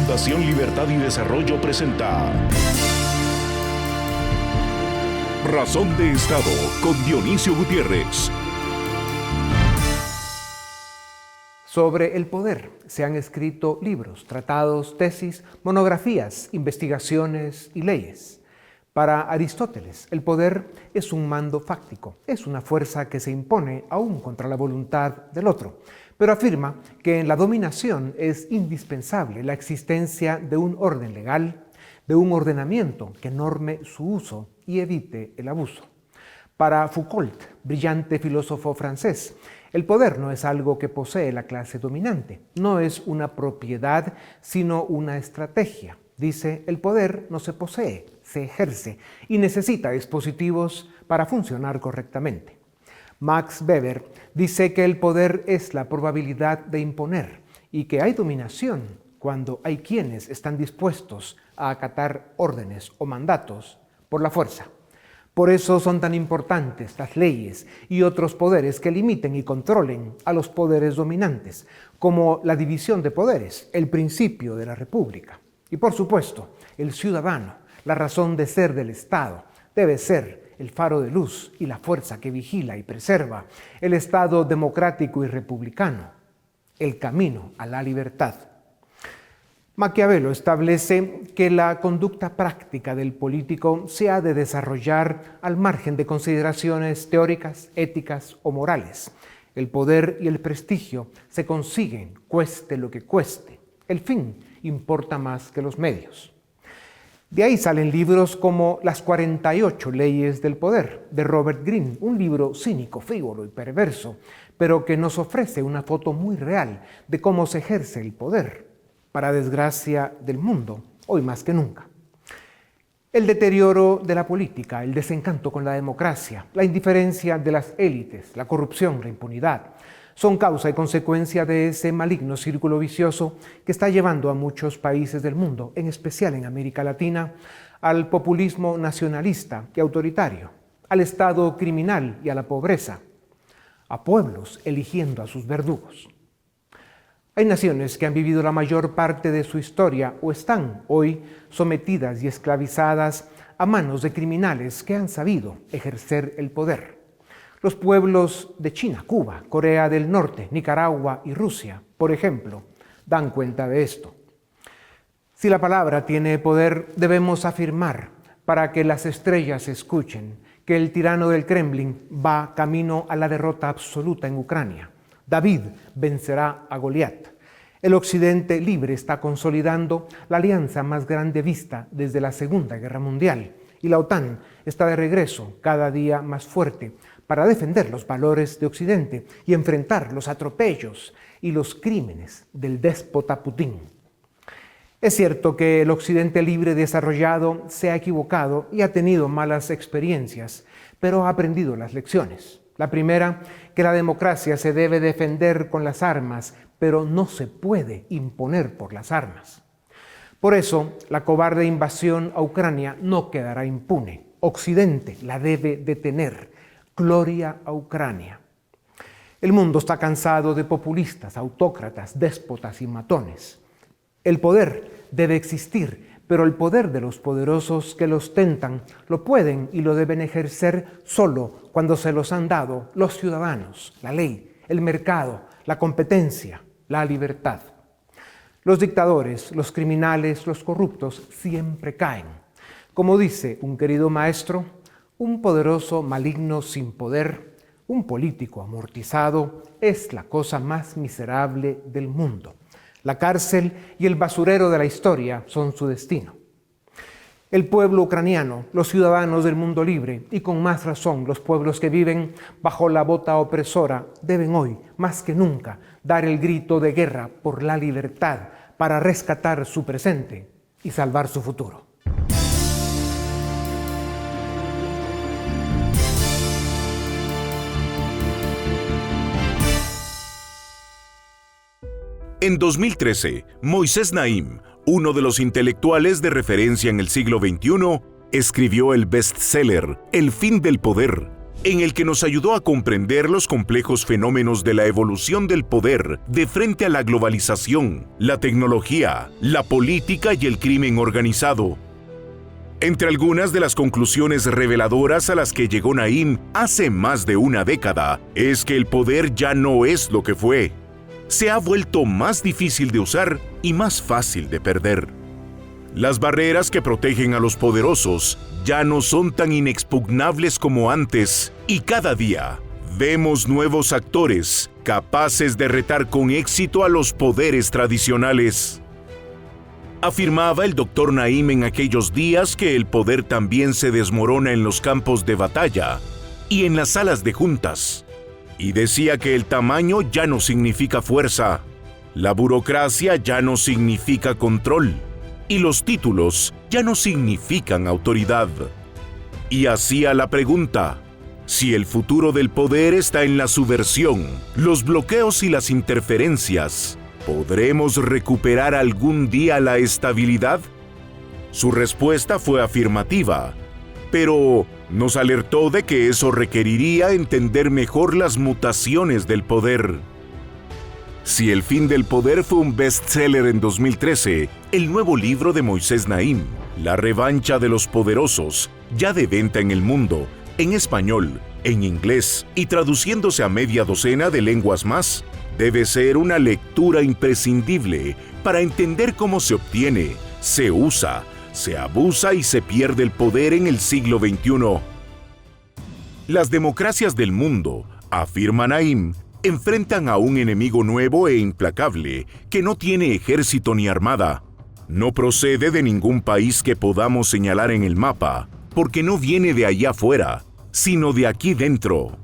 Fundación Libertad y Desarrollo presenta Razón de Estado con Dionisio Gutiérrez. Sobre el poder se han escrito libros, tratados, tesis, monografías, investigaciones y leyes. Para Aristóteles, el poder es un mando fáctico, es una fuerza que se impone aún contra la voluntad del otro, pero afirma que en la dominación es indispensable la existencia de un orden legal, de un ordenamiento que norme su uso y evite el abuso. Para Foucault, brillante filósofo francés, el poder no es algo que posee la clase dominante, no es una propiedad, sino una estrategia. Dice, el poder no se posee, se ejerce y necesita dispositivos para funcionar correctamente. Max Weber dice que el poder es la probabilidad de imponer y que hay dominación cuando hay quienes están dispuestos a acatar órdenes o mandatos por la fuerza. Por eso son tan importantes las leyes y otros poderes que limiten y controlen a los poderes dominantes, como la división de poderes, el principio de la república. Y por supuesto, el ciudadano, la razón de ser del Estado, debe ser el faro de luz y la fuerza que vigila y preserva el Estado democrático y republicano, el camino a la libertad. Maquiavelo establece que la conducta práctica del político se ha de desarrollar al margen de consideraciones teóricas, éticas o morales. El poder y el prestigio se consiguen cueste lo que cueste. El fin importa más que los medios. De ahí salen libros como Las 48 leyes del poder, de Robert Greene, un libro cínico, frívolo y perverso, pero que nos ofrece una foto muy real de cómo se ejerce el poder, para desgracia del mundo, hoy más que nunca. El deterioro de la política, el desencanto con la democracia, la indiferencia de las élites, la corrupción, la impunidad, son causa y consecuencia de ese maligno círculo vicioso que está llevando a muchos países del mundo, en especial en América Latina, al populismo nacionalista y autoritario, al Estado criminal y a la pobreza, a pueblos eligiendo a sus verdugos. Hay naciones que han vivido la mayor parte de su historia o están hoy sometidas y esclavizadas a manos de criminales que han sabido ejercer el poder. Los pueblos de China, Cuba, Corea del Norte, Nicaragua y Rusia, por ejemplo, dan cuenta de esto. Si la palabra tiene poder, debemos afirmar, para que las estrellas escuchen, que el tirano del Kremlin va camino a la derrota absoluta en Ucrania. David vencerá a Goliat. El Occidente libre está consolidando la alianza más grande vista desde la Segunda Guerra Mundial, y la OTAN está de regreso cada día más fuerte para defender los valores de Occidente y enfrentar los atropellos y los crímenes del déspota Putin. Es cierto que el Occidente libre desarrollado se ha equivocado y ha tenido malas experiencias, pero ha aprendido las lecciones. La primera, que la democracia se debe defender con las armas, pero no se puede imponer por las armas. Por eso, la cobarde invasión a Ucrania no quedará impune. Occidente la debe detener. Gloria a Ucrania. El mundo está cansado de populistas, autócratas, déspotas y matones. El poder debe existir, pero el poder de los poderosos que lo ostentan lo pueden y lo deben ejercer solo cuando se los han dado los ciudadanos, la ley, el mercado, la competencia, la libertad. Los dictadores, los criminales, los corruptos siempre caen. Como dice un querido maestro, un poderoso maligno sin poder, un político amortizado, es la cosa más miserable del mundo. La cárcel y el basurero de la historia son su destino. El pueblo ucraniano, los ciudadanos del mundo libre y con más razón los pueblos que viven bajo la bota opresora deben hoy, más que nunca, dar el grito de guerra por la libertad para rescatar su presente y salvar su futuro. En 2013, Moisés Naim, uno de los intelectuales de referencia en el siglo XXI, escribió el bestseller El fin del poder, en el que nos ayudó a comprender los complejos fenómenos de la evolución del poder de frente a la globalización, la tecnología, la política y el crimen organizado. Entre algunas de las conclusiones reveladoras a las que llegó Naim hace más de una década es que el poder ya no es lo que fue. Se ha vuelto más difícil de usar y más fácil de perder. Las barreras que protegen a los poderosos ya no son tan inexpugnables como antes y cada día vemos nuevos actores capaces de retar con éxito a los poderes tradicionales. Afirmaba el Dr. Naim en aquellos días que el poder también se desmorona en los campos de batalla y en las salas de juntas. Y decía que el tamaño ya no significa fuerza, la burocracia ya no significa control, y los títulos ya no significan autoridad. Y hacía la pregunta: si el futuro del poder está en la subversión, los bloqueos y las interferencias, ¿podremos recuperar algún día la estabilidad? Su respuesta fue afirmativa, pero nos alertó de que eso requeriría entender mejor las mutaciones del poder. Si El fin del poder fue un bestseller en 2013, el nuevo libro de Moisés Naim, La revancha de los poderosos, ya de venta en el mundo, en español, en inglés y traduciéndose a media docena de lenguas más, debe ser una lectura imprescindible para entender cómo se obtiene, se usa, se abusa y se pierde el poder en el siglo XXI. Las democracias del mundo, afirma Naim, enfrentan a un enemigo nuevo e implacable que no tiene ejército ni armada. No procede de ningún país que podamos señalar en el mapa, porque no viene de allá afuera, sino de aquí dentro.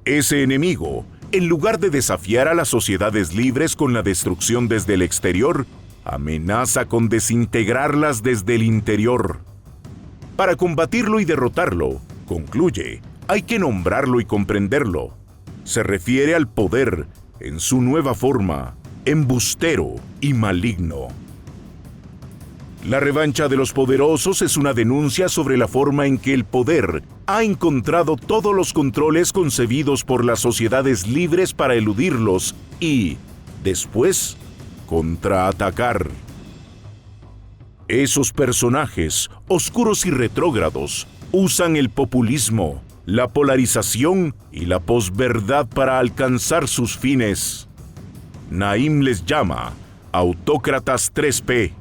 Ese enemigo, en lugar de desafiar a las sociedades libres con la destrucción desde el exterior, amenaza con desintegrarlas desde el interior. Para combatirlo y derrotarlo, concluye, hay que nombrarlo y comprenderlo. Se refiere al poder en su nueva forma, embustero y maligno. La revancha de los poderosos es una denuncia sobre la forma en que el poder ha encontrado todos los controles concebidos por las sociedades libres para eludirlos y, después, contraatacar. Esos personajes, oscuros y retrógrados, usan el populismo, la polarización y la posverdad para alcanzar sus fines. Naim les llama autócratas 3P.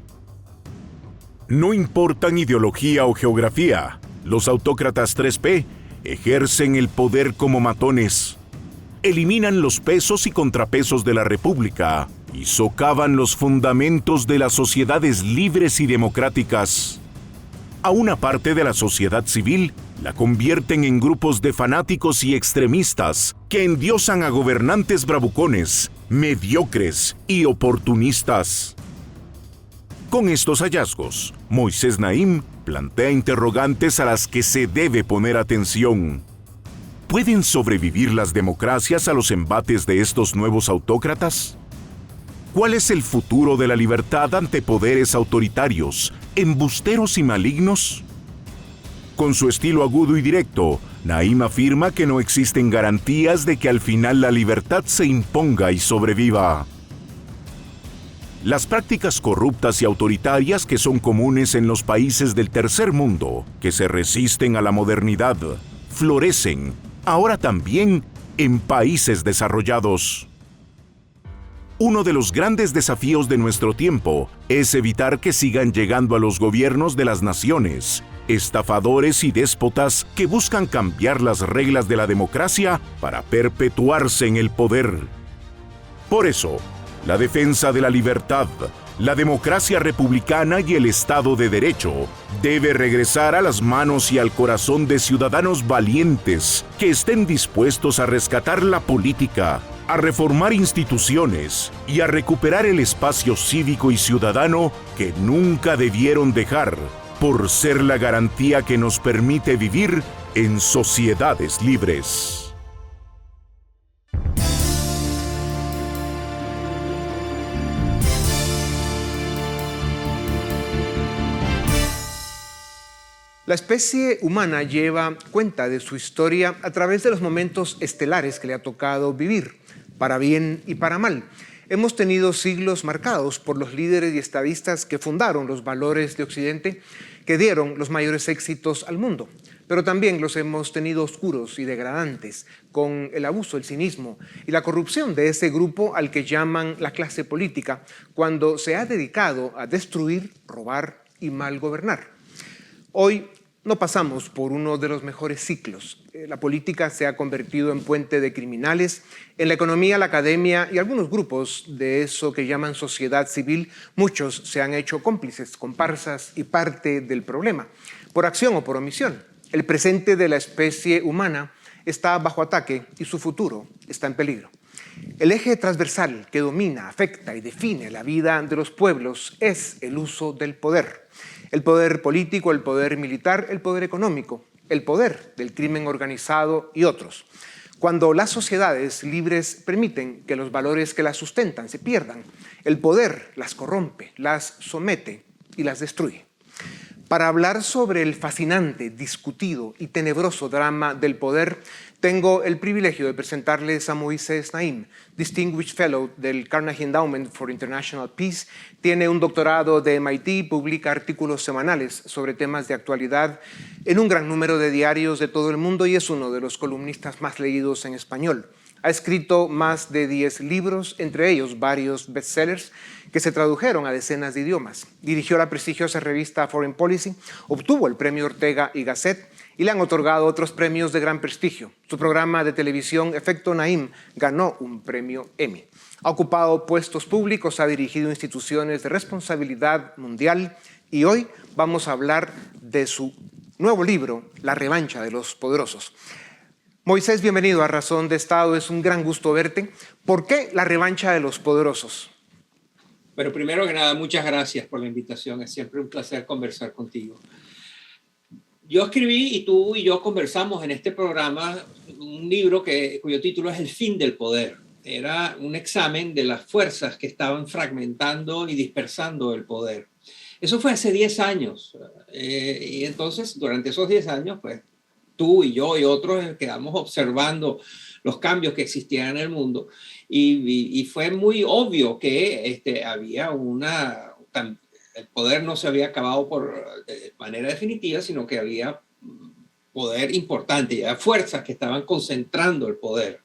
No importan ideología o geografía, los autócratas 3P ejercen el poder como matones. Eliminan los pesos y contrapesos de la República y socavan los fundamentos de las sociedades libres y democráticas. A una parte de la sociedad civil la convierten en grupos de fanáticos y extremistas que endiosan a gobernantes bravucones, mediocres y oportunistas. Con estos hallazgos, Moisés Naim plantea interrogantes a las que se debe poner atención. ¿Pueden sobrevivir las democracias a los embates de estos nuevos autócratas? ¿Cuál es el futuro de la libertad ante poderes autoritarios, embusteros y malignos? Con su estilo agudo y directo, Naim afirma que no existen garantías de que al final la libertad se imponga y sobreviva. Las prácticas corruptas y autoritarias que son comunes en los países del tercer mundo, que se resisten a la modernidad, florecen, ahora también, en países desarrollados. Uno de los grandes desafíos de nuestro tiempo es evitar que sigan llegando a los gobiernos de las naciones estafadores y déspotas que buscan cambiar las reglas de la democracia para perpetuarse en el poder. Por eso, la defensa de la libertad, la democracia republicana y el Estado de Derecho debe regresar a las manos y al corazón de ciudadanos valientes que estén dispuestos a rescatar la política, a reformar instituciones y a recuperar el espacio cívico y ciudadano que nunca debieron dejar, por ser la garantía que nos permite vivir en sociedades libres. La especie humana lleva cuenta de su historia a través de los momentos estelares que le ha tocado vivir, para bien y para mal. Hemos tenido siglos marcados por los líderes y estadistas que fundaron los valores de Occidente, que dieron los mayores éxitos al mundo. Pero también los hemos tenido oscuros y degradantes, con el abuso, el cinismo y la corrupción de ese grupo al que llaman la clase política, cuando se ha dedicado a destruir, robar y mal gobernar. Hoy no pasamos por uno de los mejores ciclos. La política se ha convertido en puente de criminales. En la economía, la academia y algunos grupos de eso que llaman sociedad civil, muchos se han hecho cómplices, comparsas y parte del problema, por acción o por omisión. El presente de la especie humana está bajo ataque y su futuro está en peligro. El eje transversal que domina, afecta y define la vida de los pueblos es el uso del poder. El poder político, el poder militar, el poder económico, el poder del crimen organizado y otros. Cuando las sociedades libres permiten que los valores que las sustentan se pierdan, el poder las corrompe, las somete y las destruye. Para hablar sobre el fascinante, discutido y tenebroso drama del poder, tengo el privilegio de presentarles a Moisés Naim, Distinguished Fellow del Carnegie Endowment for International Peace. Tiene un doctorado de MIT, publica artículos semanales sobre temas de actualidad en un gran número de diarios de todo el mundo y es uno de los columnistas más leídos en español. Ha escrito más de 10 libros, entre ellos varios bestsellers que se tradujeron a decenas de idiomas. Dirigió la prestigiosa revista Foreign Policy, obtuvo el premio Ortega y Gasset y le han otorgado otros premios de gran prestigio. Su programa de televisión Efecto Naim ganó un premio Emmy. Ha ocupado puestos públicos, ha dirigido instituciones de responsabilidad mundial y hoy vamos a hablar de su nuevo libro, La revancha de los poderosos. Moisés, bienvenido a Razón de Estado, es un gran gusto verte. ¿Por qué la revancha de los poderosos? Pero primero que nada, muchas gracias por la invitación, es siempre un placer conversar contigo. Yo escribí y tú y yo conversamos en este programa un libro cuyo título es El fin del poder. Era un examen de las fuerzas que estaban fragmentando y dispersando el poder. Eso fue hace 10 años. Y entonces, durante esos 10 años, pues, tú y yo y otros quedamos observando los cambios que existían en el mundo y fue muy obvio que había el poder no se había acabado de manera definitiva, sino que había poder importante, y había fuerzas que estaban concentrando el poder.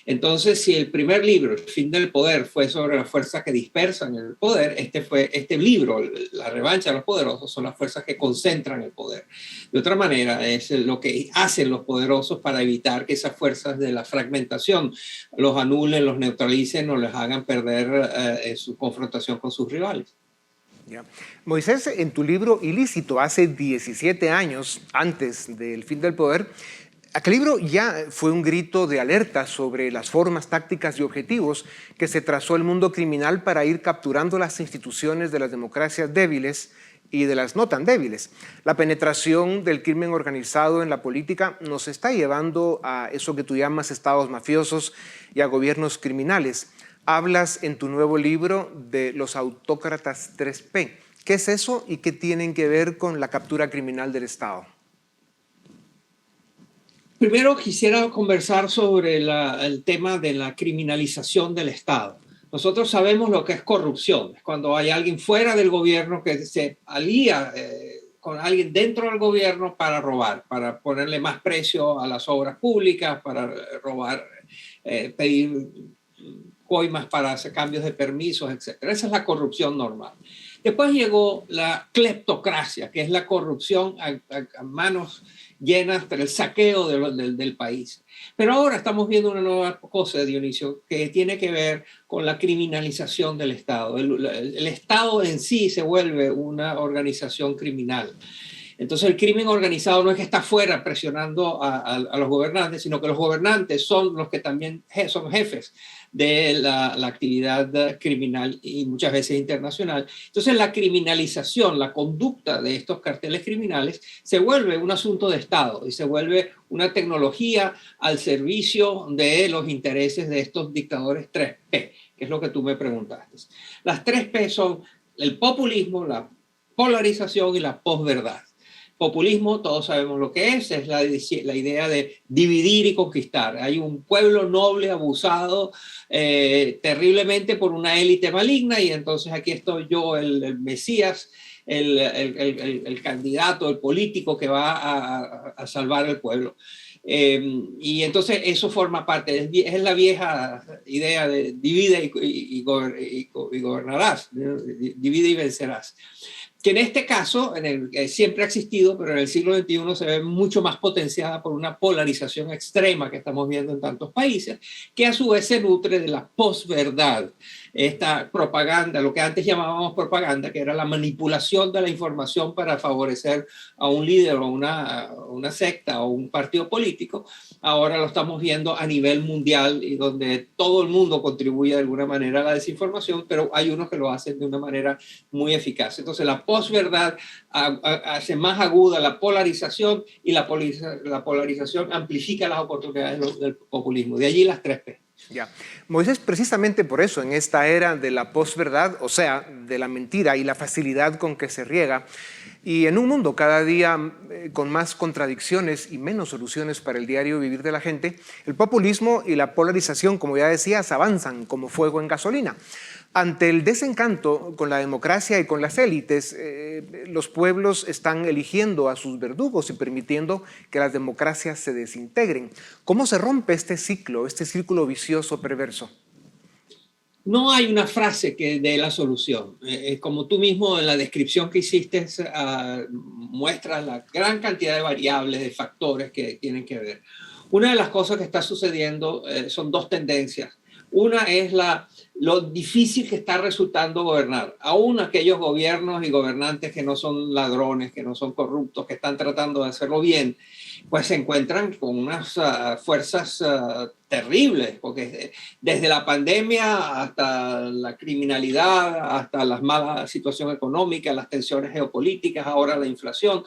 Entonces, si el primer libro, El fin del poder, fue sobre las fuerzas que dispersan el poder, este libro, La revancha de los poderosos, son las fuerzas que concentran el poder. De otra manera, es lo que hacen los poderosos para evitar que esas fuerzas de la fragmentación los anulen, los neutralicen o les hagan perder su confrontación con sus rivales. Yeah. Moisés, en tu libro Ilícito, hace 17 años antes del fin del poder, aquel libro ya fue un grito de alerta sobre las formas, tácticas y objetivos que se trazó el mundo criminal para ir capturando las instituciones de las democracias débiles y de las no tan débiles. La penetración del crimen organizado en la política nos está llevando a eso que tú llamas estados mafiosos y a gobiernos criminales. Hablas en tu nuevo libro de los autócratas 3P. ¿Qué es eso y qué tienen que ver con la captura criminal del Estado? Primero quisiera conversar sobre el tema de la criminalización del Estado. Nosotros sabemos lo que es corrupción. Es cuando hay alguien fuera del gobierno que se alía con alguien dentro del gobierno para robar, para ponerle más precio a las obras públicas, para robar, pedir coimas para hacer cambios de permisos, etc. Esa es la corrupción normal. Después llegó la cleptocracia, que es la corrupción a manos llenas del saqueo del país. Pero ahora estamos viendo una nueva cosa, Dionisio, que tiene que ver con la criminalización del Estado. El Estado en sí se vuelve una organización criminal. Entonces el crimen organizado no es que está afuera presionando a los gobernantes, sino que los gobernantes son los que también son jefes de la actividad criminal y muchas veces internacional. Entonces la criminalización, la conducta de estos carteles criminales se vuelve un asunto de Estado y se vuelve una tecnología al servicio de los intereses de estos dictadores 3P, que es lo que tú me preguntaste. Las 3P son el populismo, la polarización y la posverdad. Populismo, todos sabemos lo que es la idea de dividir y conquistar. Hay un pueblo noble abusado terriblemente por una élite maligna y entonces aquí estoy yo, el Mesías, el candidato, el político que va a salvar al pueblo. Y entonces eso forma parte, es la vieja idea de divide y gobernarás, divide y vencerás. Que en este caso siempre ha existido, pero en el siglo XXI se ve mucho más potenciada por una polarización extrema que estamos viendo en tantos países, que a su vez se nutre de la posverdad, esta propaganda, lo que antes llamábamos propaganda, que era la manipulación de la información para favorecer a un líder o una secta o un partido político. Ahora lo estamos viendo a nivel mundial y donde todo el mundo contribuye de alguna manera a la desinformación, pero hay unos que lo hacen de una manera muy eficaz. Entonces la posverdad hace más aguda la polarización y la polarización amplifica las oportunidades del populismo. De allí las 3P. Ya. Moisés, precisamente por eso, en esta era de la posverdad, o sea, de la mentira y la facilidad con que se riega, y en un mundo cada día con más contradicciones y menos soluciones para el diario vivir de la gente, el populismo y la polarización, como ya decías, avanzan como fuego en gasolina. Ante el desencanto con la democracia y con las élites, los pueblos están eligiendo a sus verdugos y permitiendo que las democracias se desintegren. ¿Cómo se rompe este círculo vicioso perverso? No hay una frase que dé la solución. Como tú mismo en la descripción que hiciste muestras la gran cantidad de variables, de factores que tienen que ver. Una de las cosas que está sucediendo son dos tendencias. Una es lo difícil que está resultando gobernar. Aún aquellos gobiernos y gobernantes que no son ladrones, que no son corruptos, que están tratando de hacerlo bien, pues se encuentran con unas fuerzas terribles, porque desde la pandemia hasta la criminalidad, hasta la mala situación económica, las tensiones geopolíticas, ahora la inflación.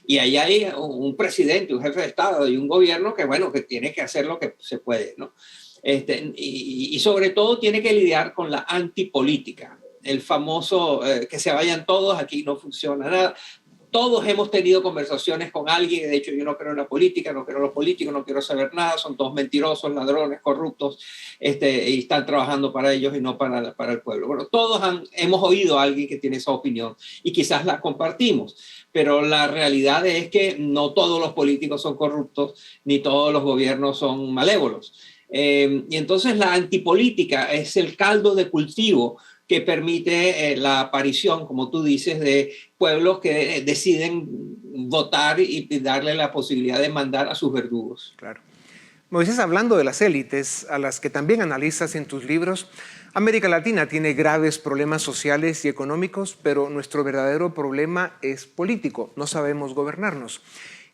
Y ahí hay un presidente, un jefe de Estado y un gobierno que, bueno, que tiene que hacer lo que se puede, ¿no? Y sobre todo tiene que lidiar con la antipolítica, el famoso que se vayan todos, aquí no funciona nada. Todos hemos tenido conversaciones con alguien, de hecho yo no creo en la política, no creo en los políticos, no quiero saber nada, son todos mentirosos, ladrones, corruptos, y están trabajando para ellos y no para el pueblo. Bueno, todos hemos oído a alguien que tiene esa opinión y quizás la compartimos, pero la realidad es que no todos los políticos son corruptos, ni todos los gobiernos son malévolos. Y entonces la antipolítica es el caldo de cultivo que permite la aparición, como tú dices, de pueblos que deciden votar y darle la posibilidad de mandar a sus verdugos. Claro. Moisés, hablando de las élites, a las que también analizas en tus libros, América Latina tiene graves problemas sociales y económicos, pero nuestro verdadero problema es político, no sabemos gobernarnos.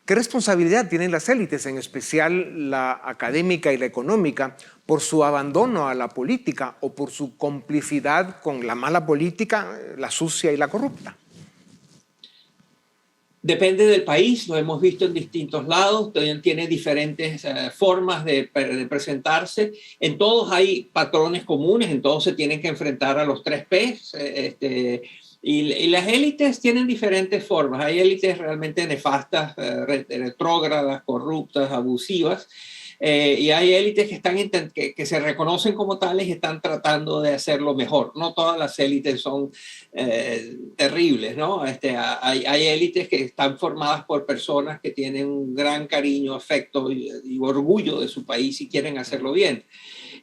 ¿Qué responsabilidad tienen las élites, en especial la académica y la económica, por su abandono a la política o por su complicidad con la mala política, la sucia y la corrupta? Depende del país, lo hemos visto en distintos lados, tiene diferentes formas de presentarse. En todos hay patrones comunes, en todos se tienen que enfrentar a los 3P. Y las élites tienen diferentes formas. Hay élites realmente nefastas, retrógradas, corruptas, abusivas. Y hay élites que se reconocen como tales y están tratando de hacerlo mejor. No todas las élites son terribles, ¿no? Hay élites que están formadas por personas que tienen un gran cariño, afecto y orgullo de su país y quieren hacerlo bien.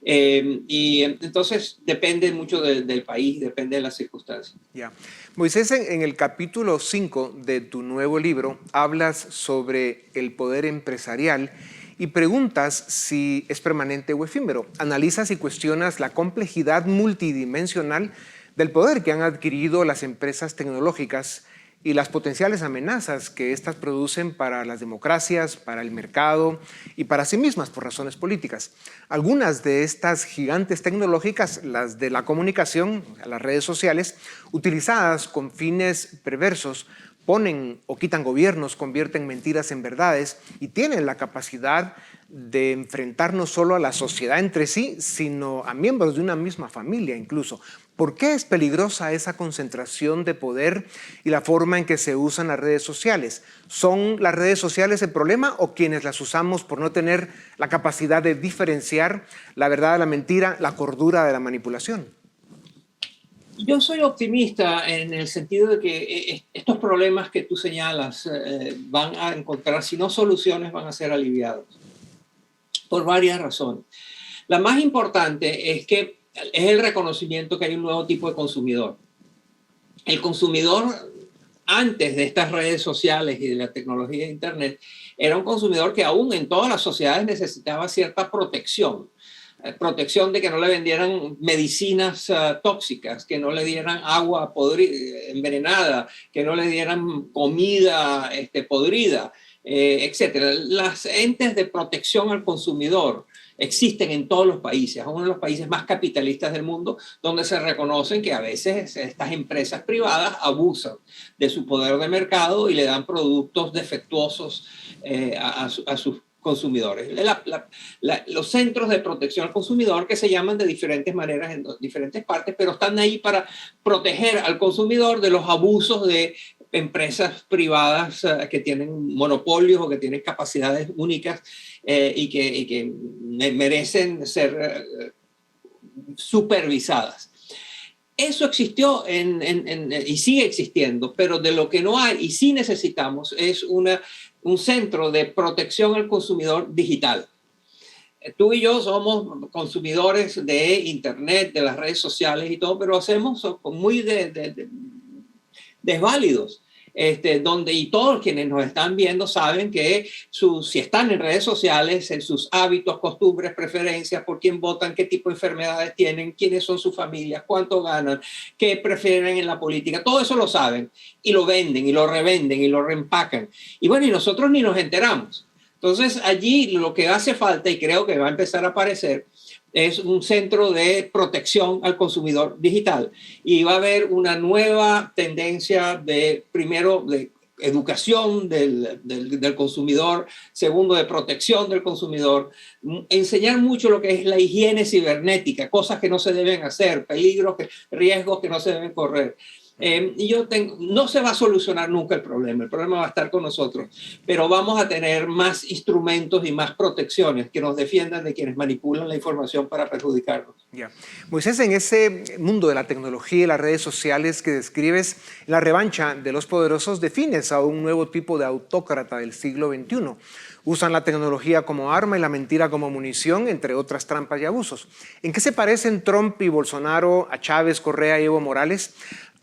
Y entonces depende mucho del país, depende de las circunstancias. Ya. Moisés, en el capítulo 5 de tu nuevo libro hablas sobre el poder empresarial y preguntas si es permanente o efímero. Analizas y cuestionas la complejidad multidimensional del poder que han adquirido las empresas tecnológicas y las potenciales amenazas que éstas producen para las democracias, para el mercado y para sí mismas por razones políticas. Algunas de estas gigantes tecnológicas, las de la comunicación, las redes sociales, utilizadas con fines perversos, ponen o quitan gobiernos, convierten mentiras en verdades y tienen la capacidad de enfrentar no solo a la sociedad entre sí, sino a miembros de una misma familia incluso. ¿Por qué es peligrosa esa concentración de poder y la forma en que se usan las redes sociales? ¿Son las redes sociales el problema o quienes las usamos por no tener la capacidad de diferenciar la verdad de la mentira, la cordura de la manipulación? Yo soy optimista en el sentido de que estos problemas que tú señalas van a encontrar, si no soluciones, van a ser aliviados por varias razones. La más importante es que es el reconocimiento que hay un nuevo tipo de consumidor. El consumidor, antes de estas redes sociales y de la tecnología de Internet, era un consumidor que aún en todas las sociedades necesitaba cierta protección. Protección de que no le vendieran medicinas tóxicas, que no le dieran agua envenenada, que no le dieran comida podrida, etc. Las entes de protección al consumidor existen en todos los países, uno de los países más capitalistas del mundo, donde se reconocen que a veces estas empresas privadas abusan de su poder de mercado y le dan productos defectuosos a sus consumidores. Los centros de protección al consumidor, que se llaman de diferentes maneras en diferentes partes, pero están ahí para proteger al consumidor de los abusos de empresas privadas que tienen monopolios o que tienen capacidades únicas y que merecen ser supervisadas. Eso existió y sigue existiendo, pero de lo que no hay y sí necesitamos es un centro de protección al consumidor digital. Tú y yo somos consumidores de Internet, de las redes sociales y todo, pero hacemos muy desválidos. Y todos quienes nos están viendo saben que si están en redes sociales, en sus hábitos, costumbres, preferencias, por quién votan, qué tipo de enfermedades tienen, quiénes son sus familias, cuánto ganan, qué prefieren en la política, todo eso lo saben y lo venden y lo revenden y lo reempacan. Y bueno, y nosotros ni nos enteramos. Entonces allí lo que hace falta, y creo que va a empezar a aparecer, es un centro de protección al consumidor digital. Y va a haber una nueva tendencia primero, de educación del consumidor, segundo, de protección del consumidor, enseñar mucho lo que es la higiene cibernética, cosas que no se deben hacer, peligros, riesgos que no se deben correr. No se va a solucionar nunca el problema va a estar con nosotros, pero vamos a tener más instrumentos y más protecciones que nos defiendan de quienes manipulan la información para perjudicarnos. Ya. Moisés, en ese mundo de la tecnología y las redes sociales que describes, la revancha de los poderosos, defines a un nuevo tipo de autócrata del siglo XXI. Usan la tecnología como arma y la mentira como munición, entre otras trampas y abusos. ¿En qué se parecen Trump y Bolsonaro a Chávez, Correa y Evo Morales?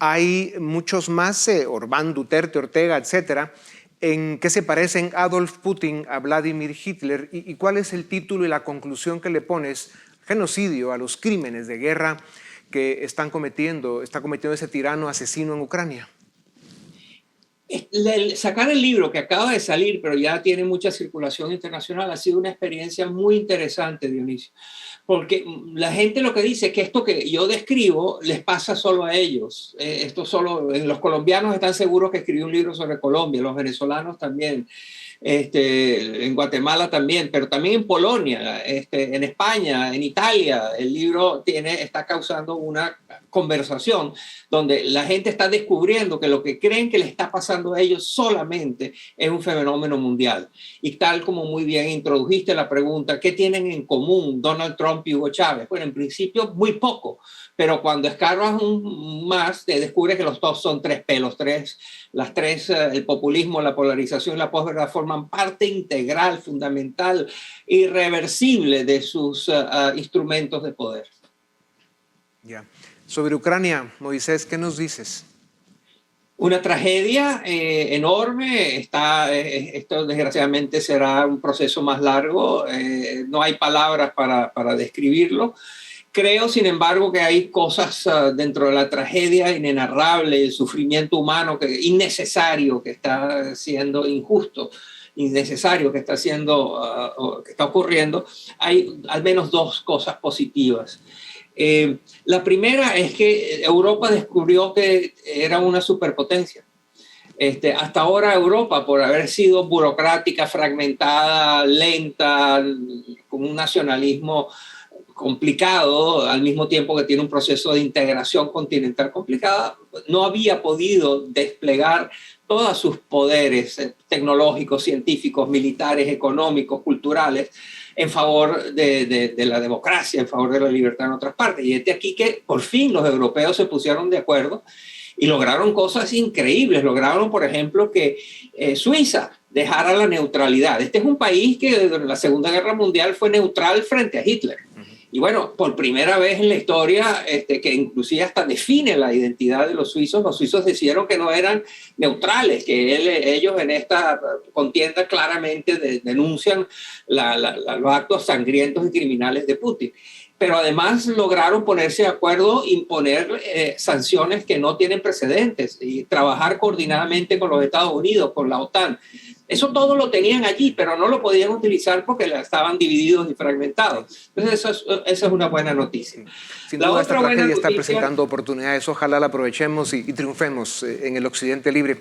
Hay muchos más, Orbán, Duterte, Ortega, etcétera. ¿En qué se parecen Adolf Putin a Vladimir Hitler? ¿Y cuál es el título y la conclusión que le pones? Genocidio, a los crímenes de guerra que está cometiendo ese tirano asesino en Ucrania. Sacar el libro que acaba de salir, pero ya tiene mucha circulación internacional, ha sido una experiencia muy interesante, Dionisio. Porque la gente lo que dice es que esto que yo describo les pasa solo a ellos. Los colombianos están seguros que escribí un libro sobre Colombia, los venezolanos también, en Guatemala también, pero también en Polonia, en España, en Italia. El libro está causando una conversación donde la gente está descubriendo que lo que creen que le está pasando a ellos solamente es un fenómeno mundial. Y tal como muy bien introdujiste la pregunta, ¿qué tienen en común Donald Trump y Hugo Chávez? Bueno, en principio muy poco, pero cuando escarbas más te descubres que los dos son tres pelos, el populismo, la polarización y la posverdad forman parte integral, fundamental, irreversible de sus instrumentos de poder. Ya. Sobre Ucrania, Moisés, ¿qué nos dices? Una tragedia enorme. Esto desgraciadamente será un proceso más largo. No hay palabras para describirlo. Creo, sin embargo, que hay cosas dentro de la tragedia inenarrable, el sufrimiento humano innecesario que está siendo injusto, innecesario que está ocurriendo. Hay al menos dos cosas positivas. La primera es que Europa descubrió que era una superpotencia. Hasta ahora Europa, por haber sido burocrática, fragmentada, lenta, con un nacionalismo complicado, al mismo tiempo que tiene un proceso de integración continental complicada, no había podido desplegar todos sus poderes tecnológicos, científicos, militares, económicos, culturales, en favor de la democracia, en favor de la libertad en otras partes. Y es aquí que por fin los europeos se pusieron de acuerdo y lograron cosas increíbles. Lograron, por ejemplo, que Suiza dejara la neutralidad. Este es un país que desde la Segunda Guerra Mundial fue neutral frente a Hitler. Y bueno, por primera vez en la historia, que inclusive hasta define la identidad de los suizos decidieron que no eran neutrales, que ellos en esta contienda claramente denuncian los actos sangrientos y criminales de Putin. Pero además lograron ponerse de acuerdo, imponer sanciones que no tienen precedentes y trabajar coordinadamente con los Estados Unidos, con la OTAN. Eso todo lo tenían allí, pero no lo podían utilizar porque estaban divididos y fragmentados. Entonces, esa es una buena noticia. Sin duda, esta tragedia está presentando oportunidades. Ojalá la aprovechemos y triunfemos en el Occidente libre.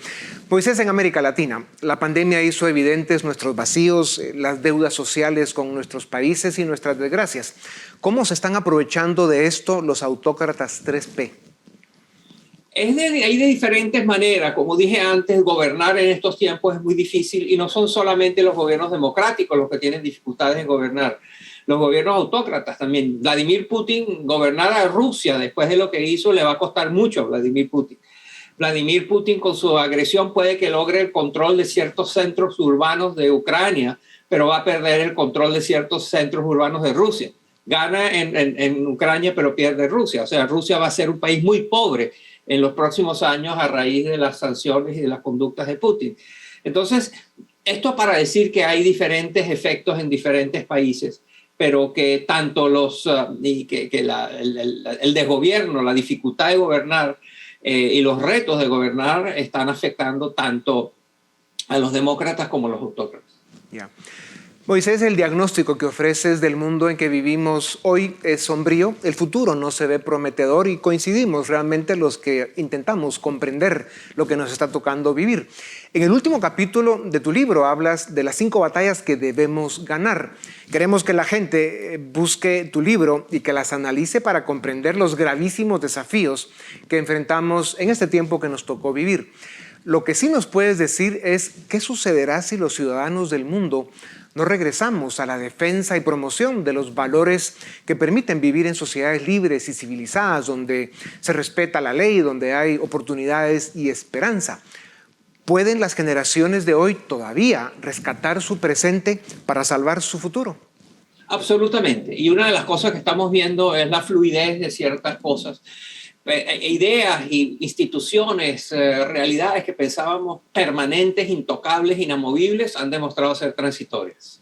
Moisés, en América Latina, la pandemia hizo evidentes nuestros vacíos, las deudas sociales con nuestros países y nuestras desgracias. ¿Cómo se están aprovechando de esto los autócratas 3P? Hay de diferentes maneras. Como dije antes, gobernar en estos tiempos es muy difícil y no son solamente los gobiernos democráticos los que tienen dificultades en gobernar. Los gobiernos autócratas también. Vladimir Putin, gobernar a Rusia después de lo que hizo le va a costar mucho a Vladimir Putin. Vladimir Putin con su agresión puede que logre el control de ciertos centros urbanos de Ucrania, pero va a perder el control de ciertos centros urbanos de Rusia. Gana en Ucrania, pero pierde Rusia. O sea, Rusia va a ser un país muy pobre en los próximos años a raíz de las sanciones y de las conductas de Putin. Entonces, esto para decir que hay diferentes efectos en diferentes países, pero que tanto el desgobierno, la dificultad de gobernar y los retos de gobernar están afectando tanto a los demócratas como a los autócratas. Yeah. Moisés, el diagnóstico que ofreces del mundo en que vivimos hoy es sombrío, el futuro no se ve prometedor y coincidimos realmente los que intentamos comprender lo que nos está tocando vivir. En el último capítulo de tu libro hablas de las 5 batallas que debemos ganar. Queremos que la gente busque tu libro y que las analice para comprender los gravísimos desafíos que enfrentamos en este tiempo que nos tocó vivir. Lo que sí nos puedes decir es qué sucederá si los ciudadanos del mundo no regresamos a la defensa y promoción de los valores que permiten vivir en sociedades libres y civilizadas, donde se respeta la ley, donde hay oportunidades y esperanza. ¿Pueden las generaciones de hoy todavía rescatar su presente para salvar su futuro? Absolutamente. Y una de las cosas que estamos viendo es la fluidez de ciertas cosas. Ideas y instituciones, realidades que pensábamos permanentes, intocables, inamovibles, han demostrado ser transitorias.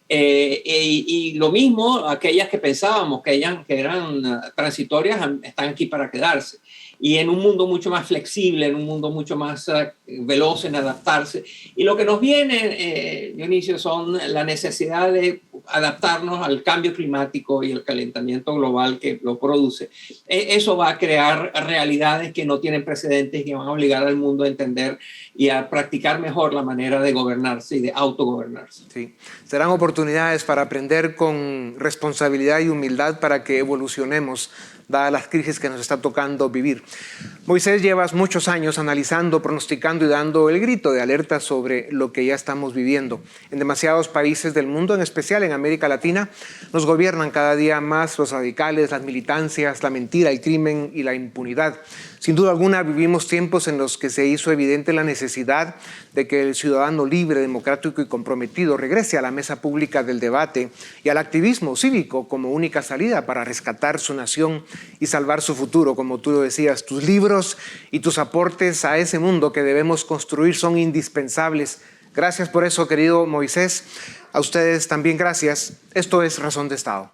Y lo mismo, aquellas que pensábamos que eran transitorias, están aquí para quedarse. Y en un mundo mucho más flexible, en un mundo mucho más veloz en adaptarse. Y lo que nos viene, Dionisio, son la necesidad de adaptarnos al cambio climático y el calentamiento global que lo produce. Eso va a crear realidades que no tienen precedentes y que van a obligar al mundo a entender y a practicar mejor la manera de gobernarse y de autogobernarse. Sí. Serán oportunidades para aprender con responsabilidad y humildad para que evolucionemos, dadas las crisis que nos está tocando vivir. Moisés, llevas muchos años analizando, pronosticando y dando el grito de alerta sobre lo que ya estamos viviendo. En demasiados países del mundo, en especial en América Latina, nos gobiernan cada día más los radicales, las militancias, la mentira, el crimen y la impunidad. Sin duda alguna vivimos tiempos en los que se hizo evidente la necesidad de que el ciudadano libre, democrático y comprometido regrese a la mesa pública del debate y al activismo cívico como única salida para rescatar su nación y salvar su futuro. Como tú lo decías, tus libros y tus aportes a ese mundo que debemos construir son indispensables. Gracias por eso, querido Moisés. A ustedes también gracias. Esto es Razón de Estado.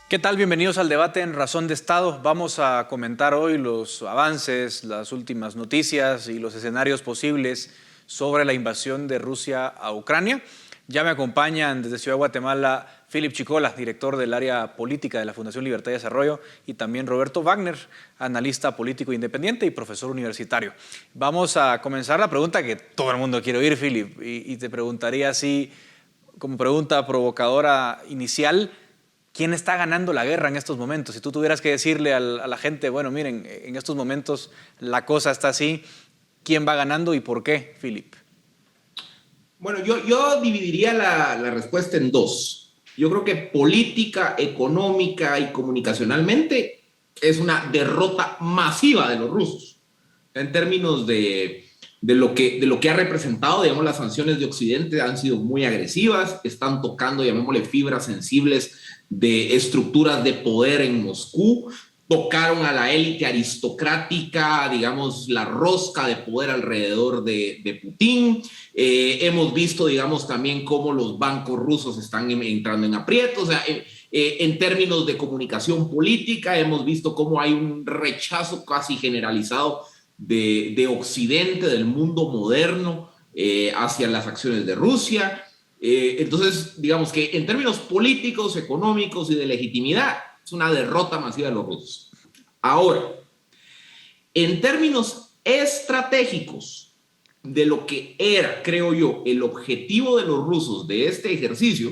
¿Qué tal? Bienvenidos al debate en Razón de Estado. Vamos a comentar hoy los avances, las últimas noticias y los escenarios posibles sobre la invasión de Rusia a Ucrania. Ya me acompañan desde Ciudad de Guatemala Philip Chicola, director del área política de la Fundación Libertad y Desarrollo, y también Roberto Wagner, analista político independiente y profesor universitario. Vamos a comenzar la pregunta que todo el mundo quiere oír, Philip, y te preguntaría así, como pregunta provocadora inicial, ¿quién está ganando la guerra en estos momentos? Si tú tuvieras que decirle a la gente, bueno, miren, en estos momentos la cosa está así, ¿quién va ganando y por qué, Philip? Bueno, yo dividiría la respuesta en dos. Yo creo que política, económica y comunicacionalmente es una derrota masiva de los rusos. En términos de lo que ha representado, digamos, las sanciones de Occidente han sido muy agresivas, están tocando, llamémosle, fibras sensibles de estructuras de poder en Moscú, tocaron a la élite aristocrática, digamos, la rosca de poder alrededor de Putin. Hemos visto, digamos, también cómo los bancos rusos están entrando en aprietos. O sea, en términos de comunicación política, hemos visto cómo hay un rechazo casi generalizado de Occidente, del mundo moderno, hacia las acciones de Rusia. Entonces, digamos que en términos políticos, económicos y de legitimidad, es una derrota masiva de los rusos. Ahora, en términos estratégicos de lo que era, creo yo, el objetivo de los rusos de este ejercicio,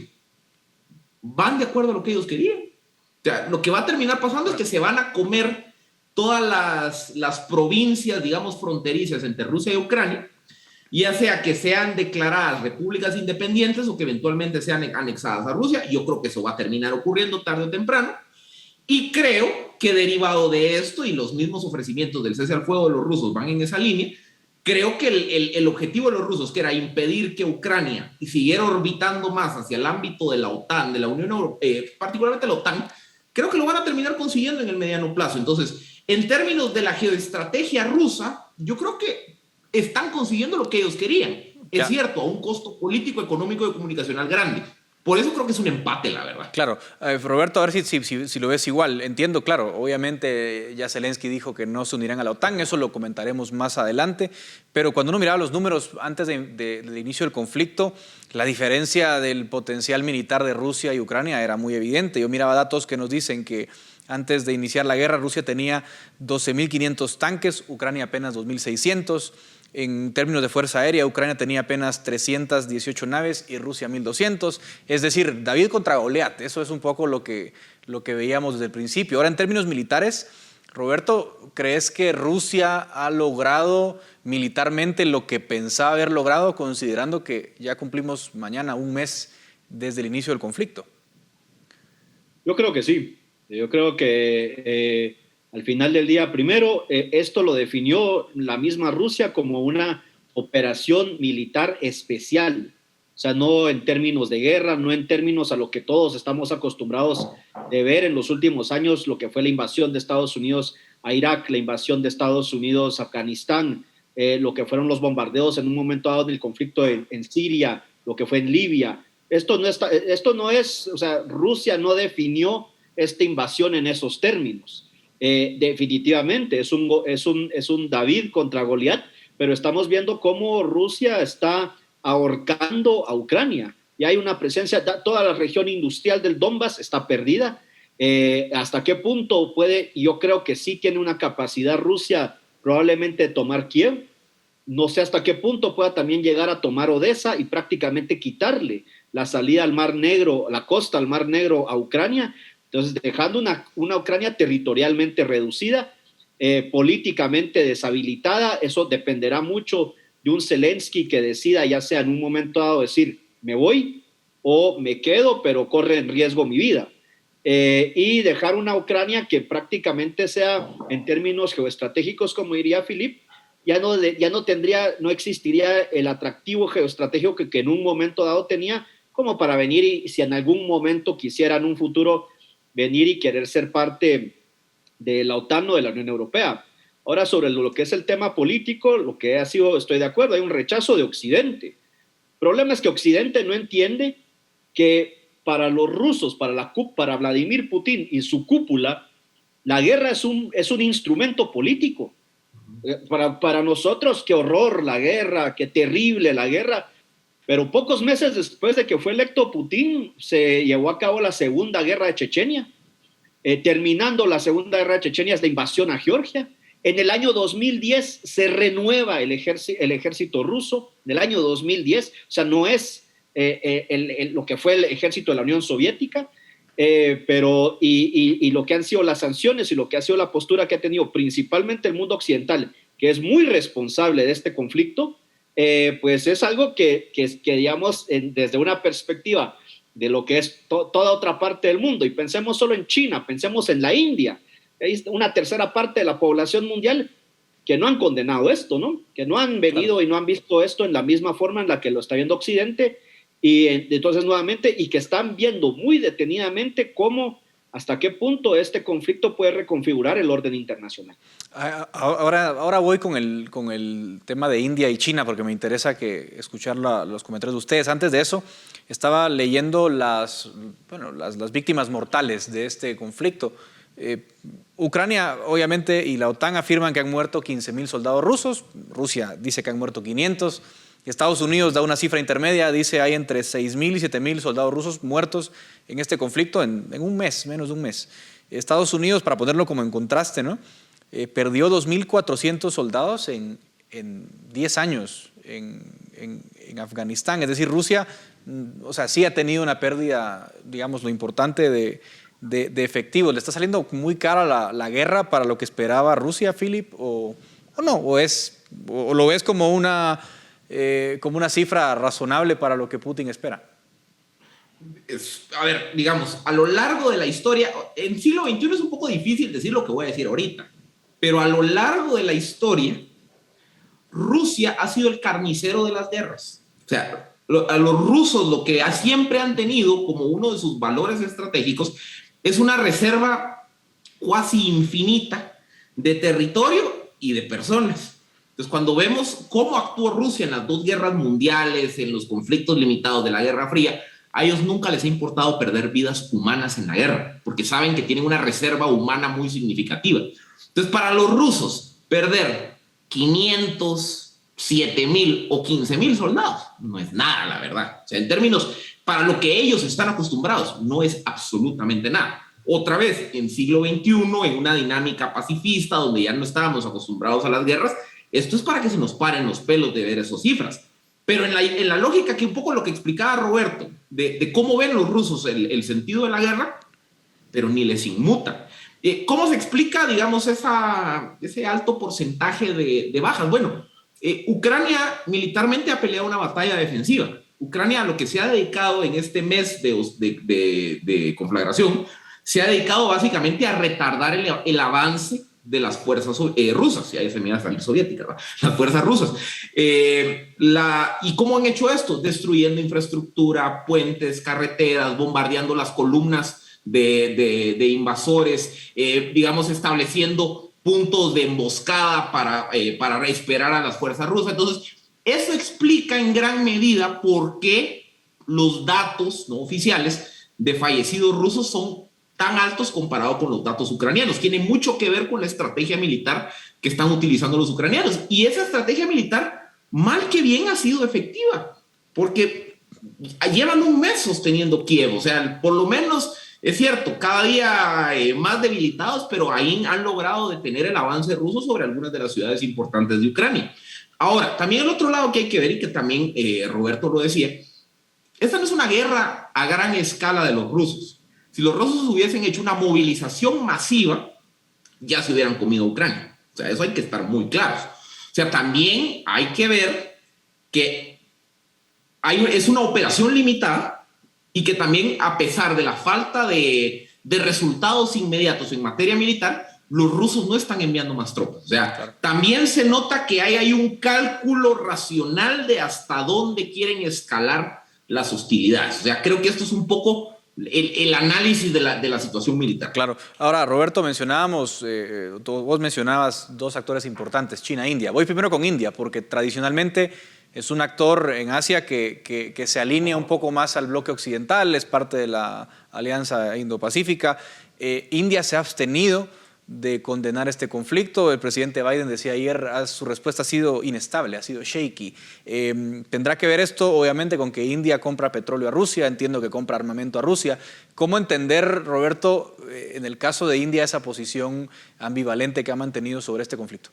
van de acuerdo a lo que ellos querían. O sea, lo que va a terminar pasando es que se van a comer todas las provincias, digamos, fronterizas entre Rusia y Ucrania, ya sea que sean declaradas repúblicas independientes o que eventualmente sean anexadas a Rusia. Yo creo que eso va a terminar ocurriendo tarde o temprano. Y creo que derivado de esto y los mismos ofrecimientos del cese al fuego de los rusos van en esa línea, creo que el objetivo de los rusos, que era impedir que Ucrania siguiera orbitando más hacia el ámbito de la OTAN, de la Unión Europea, particularmente la OTAN, creo que lo van a terminar consiguiendo en el mediano plazo. Entonces, en términos de la geoestrategia rusa, yo creo que están consiguiendo lo que ellos querían. Es cierto, a un costo político, económico y comunicacional grande. Por eso creo que es un empate, la verdad. Claro. Roberto, a ver si lo ves igual. Entiendo, claro, obviamente ya Zelensky dijo que no se unirán a la OTAN, eso lo comentaremos más adelante, pero cuando uno miraba los números antes del inicio del conflicto, la diferencia del potencial militar de Rusia y Ucrania era muy evidente. Yo miraba datos que nos dicen que antes de iniciar la guerra, Rusia tenía 12.500 tanques, Ucrania apenas 2.600. En términos de fuerza aérea, Ucrania tenía apenas 318 naves y Rusia 1.200. Es decir, David contra Goliat. Eso es un poco lo que veíamos desde el principio. Ahora, en términos militares, Roberto, ¿crees que Rusia ha logrado militarmente lo que pensaba haber logrado, considerando que ya cumplimos mañana un mes desde el inicio del conflicto? Yo creo que sí. Yo creo que al final del día, primero, esto lo definió la misma Rusia como una operación militar especial. O sea, no en términos de guerra, no en términos a lo que todos estamos acostumbrados de ver en los últimos años, lo que fue la invasión de Estados Unidos a Irak, la invasión de Estados Unidos a Afganistán, lo que fueron los bombardeos en un momento dado del conflicto en Siria, lo que fue en Libia. Esto no es, o sea, Rusia no definió esta invasión en esos términos. Definitivamente es un David contra Goliat, pero estamos viendo cómo Rusia está ahorcando a Ucrania. Y hay una presencia, toda la región industrial del Donbass está perdida. ¿Hasta qué punto puede? Yo creo que sí tiene una capacidad Rusia probablemente de tomar Kiev. No sé hasta qué punto pueda también llegar a tomar Odessa y prácticamente quitarle la salida al Mar Negro, la costa al Mar Negro a Ucrania. Entonces, dejando una Ucrania territorialmente reducida, políticamente deshabilitada. Eso dependerá mucho de un Zelensky que decida, ya sea en un momento dado, decir, me voy o me quedo, pero corre en riesgo mi vida. Y dejar una Ucrania que prácticamente sea, en términos geoestratégicos, como diría Philip, ya no existiría el atractivo geoestratégico que en un momento dado tenía, como para venir y si en algún momento quisiera en un futuro venir y querer ser parte de la OTAN o de la Unión Europea. Ahora, sobre lo que es el tema político, lo que ha sido, estoy de acuerdo, hay un rechazo de Occidente. El problema es que Occidente no entiende que para los rusos, para Vladimir Putin y su cúpula, la guerra es un instrumento político. Para nosotros, qué horror la guerra, qué terrible la guerra. Pero pocos meses después de que fue electo Putin, se llevó a cabo la Segunda Guerra de Chechenia. Terminando la Segunda Guerra de Chechenia es la invasión a Georgia. En el año 2010 se renueva el ejército ruso, en el año 2010, o sea, no es lo que fue el ejército de la Unión Soviética, pero lo que han sido las sanciones y lo que ha sido la postura que ha tenido principalmente el mundo occidental, que es muy responsable de este conflicto, pues es algo que digamos, desde una perspectiva de lo que es toda otra parte del mundo, y pensemos solo en China, pensemos en la India, hay una tercera parte de la población mundial que no han condenado esto, ¿no? Que no han venido y no han visto esto en la misma forma en la que lo está viendo Occidente, y entonces nuevamente, y que están viendo muy detenidamente cómo, hasta qué punto este conflicto puede reconfigurar el orden internacional. Ahora voy con el tema de India y China, porque me interesa escuchar los comentarios de ustedes. Antes de eso, estaba leyendo las víctimas mortales de este conflicto. Ucrania, obviamente, y la OTAN afirman que han muerto 15,000 soldados rusos. Rusia dice que han muerto 500. Estados Unidos da una cifra intermedia, dice hay entre 6,000 y 7,000 soldados rusos muertos en este conflicto en un mes, menos de un mes. Estados Unidos, para ponerlo como en contraste, ¿no? Perdió 2,400 soldados en 10 años en Afganistán. Es decir, Rusia, o sea, sí ha tenido una pérdida, digamos, lo importante de efectivos. ¿Le está saliendo muy cara la guerra para lo que esperaba Rusia, Philip? ¿O no? ¿O lo ves como una cifra razonable para lo que Putin espera? A ver, digamos, a lo largo de la historia, en siglo XXI es un poco difícil decir lo que voy a decir ahorita, pero a lo largo de la historia, Rusia ha sido el carnicero de las guerras. O sea, a los rusos lo que siempre han tenido como uno de sus valores estratégicos es una reserva cuasi infinita de territorio y de personas. Entonces, cuando vemos cómo actuó Rusia en las dos guerras mundiales, en los conflictos limitados de la Guerra Fría, a ellos nunca les ha importado perder vidas humanas en la guerra, porque saben que tienen una reserva humana muy significativa. Entonces, para los rusos, perder 500, 7,000 o 15,000 soldados no es nada, la verdad. O sea, en términos, para lo que ellos están acostumbrados, no es absolutamente nada. Otra vez, en siglo XXI, en una dinámica pacifista, donde ya no estábamos acostumbrados a las guerras, esto es para que se nos paren los pelos de ver esas cifras. Pero en la lógica que un poco lo que explicaba Roberto, de cómo ven los rusos el sentido de la guerra, pero ni les inmuta. ¿Cómo se explica, digamos, ese alto porcentaje de bajas? Bueno, Ucrania militarmente ha peleado una batalla defensiva. Ucrania, a lo que se ha dedicado en este mes de conflagración, se ha dedicado básicamente a retardar el avance de las fuerzas rusas, y ahí se mira salir soviética, ¿verdad? Las fuerzas rusas. ¿Y cómo han hecho esto? Destruyendo infraestructura, puentes, carreteras, bombardeando las columnas de invasores, digamos, estableciendo puntos de emboscada para esperar a las fuerzas rusas. Entonces, eso explica en gran medida por qué los datos no oficiales de fallecidos rusos son tan altos comparado con los datos ucranianos. Tiene mucho que ver con la estrategia militar que están utilizando los ucranianos. Y esa estrategia militar, mal que bien, ha sido efectiva, porque llevan un mes sosteniendo Kiev. O sea, por lo menos, es cierto, cada día más debilitados, pero ahí han logrado detener el avance ruso sobre algunas de las ciudades importantes de Ucrania. Ahora, también el otro lado que hay que ver, y que también Roberto lo decía, esta no es una guerra a gran escala de los rusos. Si los rusos hubiesen hecho una movilización masiva, ya se hubieran comido a Ucrania. O sea, eso hay que estar muy claros. O sea, también hay que ver que es una operación limitada y que también, a pesar de la falta de resultados inmediatos en materia militar, los rusos no están enviando más tropas. O sea, claro, también se nota que hay un cálculo racional de hasta dónde quieren escalar las hostilidades. O sea, creo que esto es un poco el análisis de la situación militar. Claro. Ahora, Roberto, vos mencionabas dos actores importantes, China e India. Voy primero con India, porque tradicionalmente es un actor en Asia que se alinea un poco más al bloque occidental, es parte de la Alianza Indo-Pacífica. India se ha abstenido de condenar este conflicto. El presidente Biden decía ayer, su respuesta ha sido inestable, ha sido shaky. ¿Tendrá que ver esto, obviamente, con que India compra petróleo a Rusia? Entiendo que compra armamento a Rusia. ¿Cómo entender, Roberto, en el caso de India, esa posición ambivalente que ha mantenido sobre este conflicto?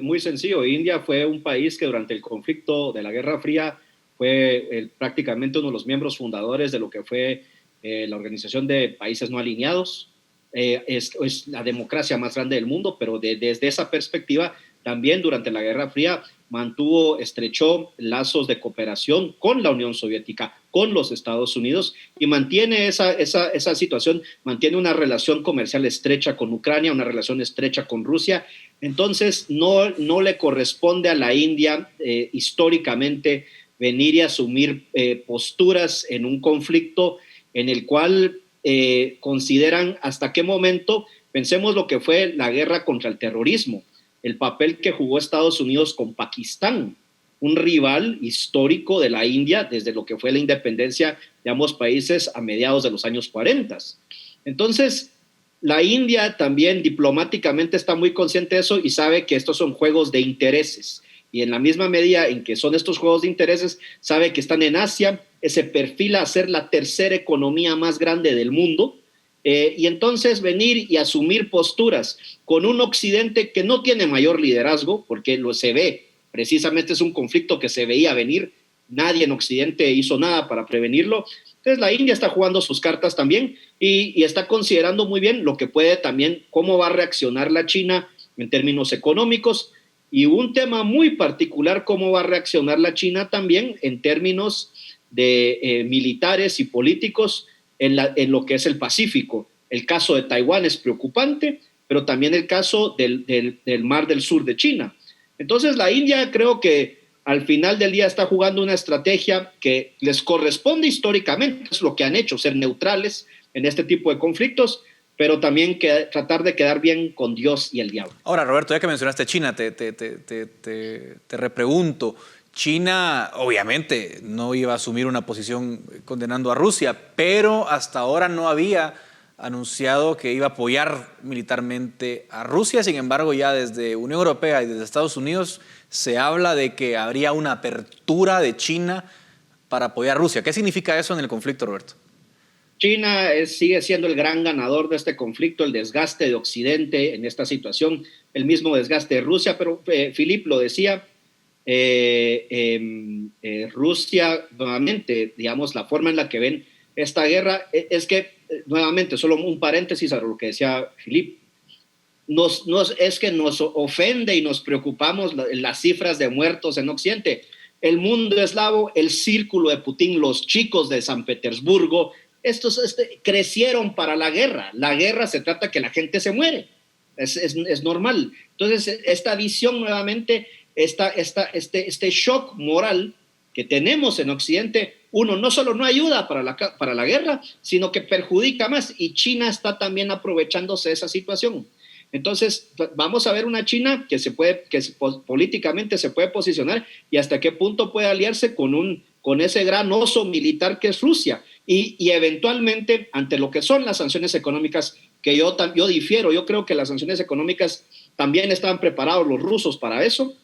Muy sencillo. India fue un país que durante el conflicto de la Guerra Fría fue prácticamente uno de los miembros fundadores de lo que fue la Organización de Países No Alineados. Es la democracia más grande del mundo, pero desde esa perspectiva también durante la Guerra Fría estrechó lazos de cooperación con la Unión Soviética, con los Estados Unidos, y mantiene esa situación, mantiene una relación comercial estrecha con Ucrania, una relación estrecha con Rusia. Entonces no le corresponde a la India históricamente venir y asumir posturas en un conflicto en el cual consideran hasta qué momento. Pensemos lo que fue la guerra contra el terrorismo, el papel que jugó Estados Unidos con Pakistán, un rival histórico de la India desde lo que fue la independencia de ambos países a mediados de los años 40. Entonces, la India también diplomáticamente está muy consciente de eso y sabe que estos son juegos de intereses. Y en la misma medida en que son estos juegos de intereses, sabe que están en Asia, se perfila a ser la tercera economía más grande del mundo, y entonces venir y asumir posturas con un Occidente que no tiene mayor liderazgo, porque se ve, precisamente es un conflicto que se veía venir, nadie en Occidente hizo nada para prevenirlo. Entonces la India está jugando sus cartas también y está considerando muy bien lo que puede también, cómo va a reaccionar la China en términos económicos, y un tema muy particular, cómo va a reaccionar la China también en términos de militares y políticos en lo que es el Pacífico. El caso de Taiwán es preocupante, pero también el caso del Mar del Sur de China. Entonces la India creo que al final del día está jugando una estrategia que les corresponde históricamente, es lo que han hecho, ser neutrales en este tipo de conflictos, pero también tratar de quedar bien con Dios y el diablo. Ahora, Roberto, ya que mencionaste China, te repregunto. China obviamente no iba a asumir una posición condenando a Rusia, pero hasta ahora no había anunciado que iba a apoyar militarmente a Rusia. Sin embargo, ya desde Unión Europea y desde Estados Unidos se habla de que habría una apertura de China para apoyar a Rusia. ¿Qué significa eso en el conflicto, Roberto? China sigue siendo el gran ganador de este conflicto, el desgaste de Occidente en esta situación, el mismo desgaste de Rusia, pero Philip lo decía, Rusia, nuevamente, digamos, la forma en la que ven esta guerra es que, nuevamente, solo un paréntesis a lo que decía Philip, es que nos ofende y nos preocupamos las cifras de muertos en Occidente. El mundo eslavo, el círculo de Putin, los chicos de San Petersburgo, estos crecieron para la guerra. La guerra se trata que la gente se muere. Es normal. Entonces, esta visión nuevamente, este shock moral que tenemos en Occidente, uno, no solo no ayuda para la guerra, sino que perjudica más, y China está también aprovechándose de esa situación. Entonces, vamos a ver una China que políticamente se puede posicionar y hasta qué punto puede aliarse con ese gran oso militar que es Rusia. Y eventualmente, ante lo que son las sanciones económicas, que yo difiero, yo creo que las sanciones económicas también estaban preparados los rusos para eso,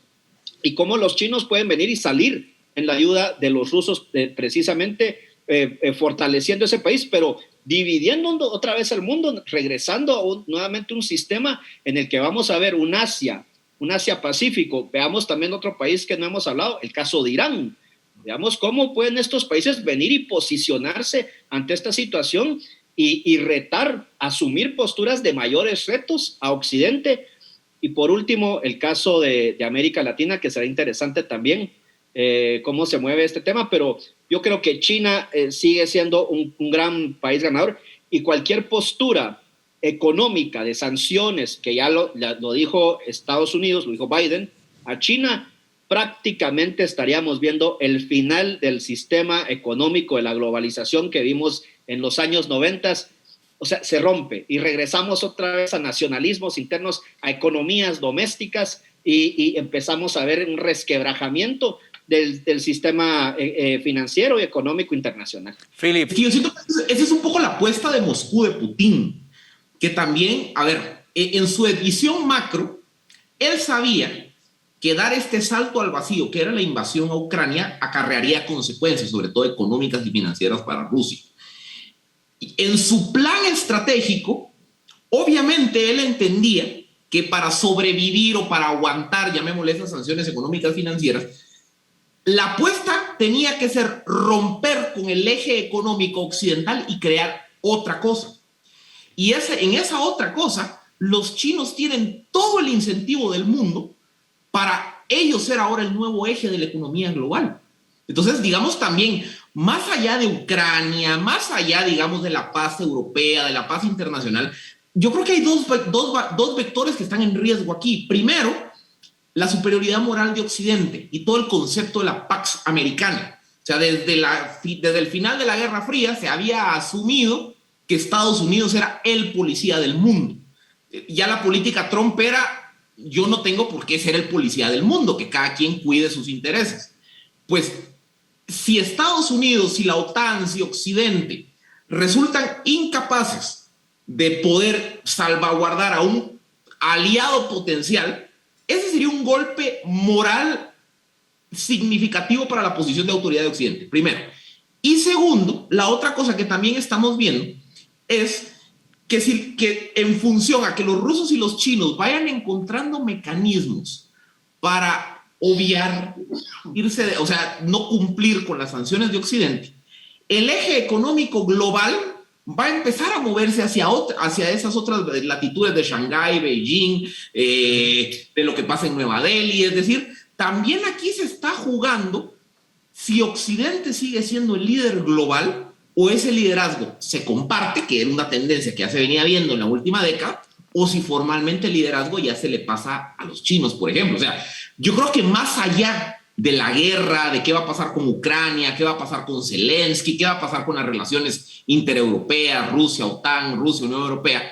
y cómo los chinos pueden venir y salir en la ayuda de los rusos, precisamente fortaleciendo ese país, pero dividiendo otra vez el mundo, regresando a nuevamente un sistema en el que vamos a ver un Asia Pacífico. Veamos también otro país que no hemos hablado, el caso de Irán. Veamos cómo pueden estos países venir y posicionarse ante esta situación y retar, asumir posturas de mayores retos a Occidente. Y por último, el caso de América Latina, que será interesante también, cómo se mueve este tema, pero yo creo que China sigue siendo un gran país ganador, y cualquier postura económica de sanciones, que ya lo dijo Estados Unidos, lo dijo Biden, a China, prácticamente estaríamos viendo el final del sistema económico de la globalización que vimos en los años 90. O sea, se rompe y regresamos otra vez a nacionalismos internos, a economías domésticas, y empezamos a ver un resquebrajamiento del sistema financiero y económico internacional. Philip. Yo siento que esa es un poco la apuesta de Moscú, de Putin, que también, a ver, en su edición macro, él sabía que dar este salto al vacío, que era la invasión a Ucrania, acarrearía consecuencias, sobre todo económicas y financieras para Rusia. En su plan estratégico, obviamente él entendía que para sobrevivir o para aguantar, llamémosle esas sanciones económicas financieras, la apuesta tenía que ser romper con el eje económico occidental y crear otra cosa. Y en esa otra cosa, los chinos tienen todo el incentivo del mundo para ellos ser ahora el nuevo eje de la economía global. Entonces, digamos también, más allá de Ucrania, más allá, digamos, de la paz europea, de la paz internacional, yo creo que hay dos vectores que están en riesgo aquí. Primero, la superioridad moral de Occidente y todo el concepto de la Pax Americana. O sea, desde el final de la Guerra Fría se había asumido que Estados Unidos era el policía del mundo. Ya la política Trump era, yo no tengo por qué ser el policía del mundo, que cada quien cuide sus intereses. Pues, si Estados Unidos, si la OTAN, si Occidente resultan incapaces de poder salvaguardar a un aliado potencial, ese sería un golpe moral significativo para la posición de autoridad de Occidente, primero. Y segundo, la otra cosa que también estamos viendo es que en función a que los rusos y los chinos vayan encontrando mecanismos para obviar, o sea, no cumplir con las sanciones de Occidente, el eje económico global va a empezar a moverse hacia esas otras latitudes de Shanghái, Beijing, de lo que pasa en Nueva Delhi. Es decir, también aquí se está jugando si Occidente sigue siendo el líder global o ese liderazgo se comparte, que era una tendencia que ya se venía viendo en la última década, o si formalmente el liderazgo ya se le pasa a los chinos, por ejemplo. O sea, yo creo que más allá de la guerra, de qué va a pasar con Ucrania, qué va a pasar con Zelensky, qué va a pasar con las relaciones intereuropeas, Rusia, OTAN, Rusia, Unión Europea,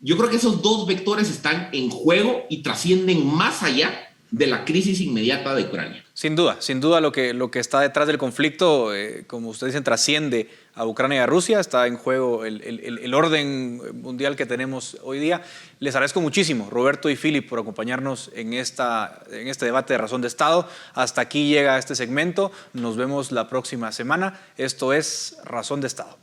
yo creo que esos dos vectores están en juego y trascienden más allá de la crisis inmediata de Ucrania. Sin duda lo que está detrás del conflicto, como ustedes dicen, trasciende a Ucrania y a Rusia, está en juego el orden mundial que tenemos hoy día. Les agradezco muchísimo, Roberto y Philip, por acompañarnos en este debate de Razón de Estado. Hasta aquí llega este segmento, nos vemos la próxima semana. Esto es Razón de Estado.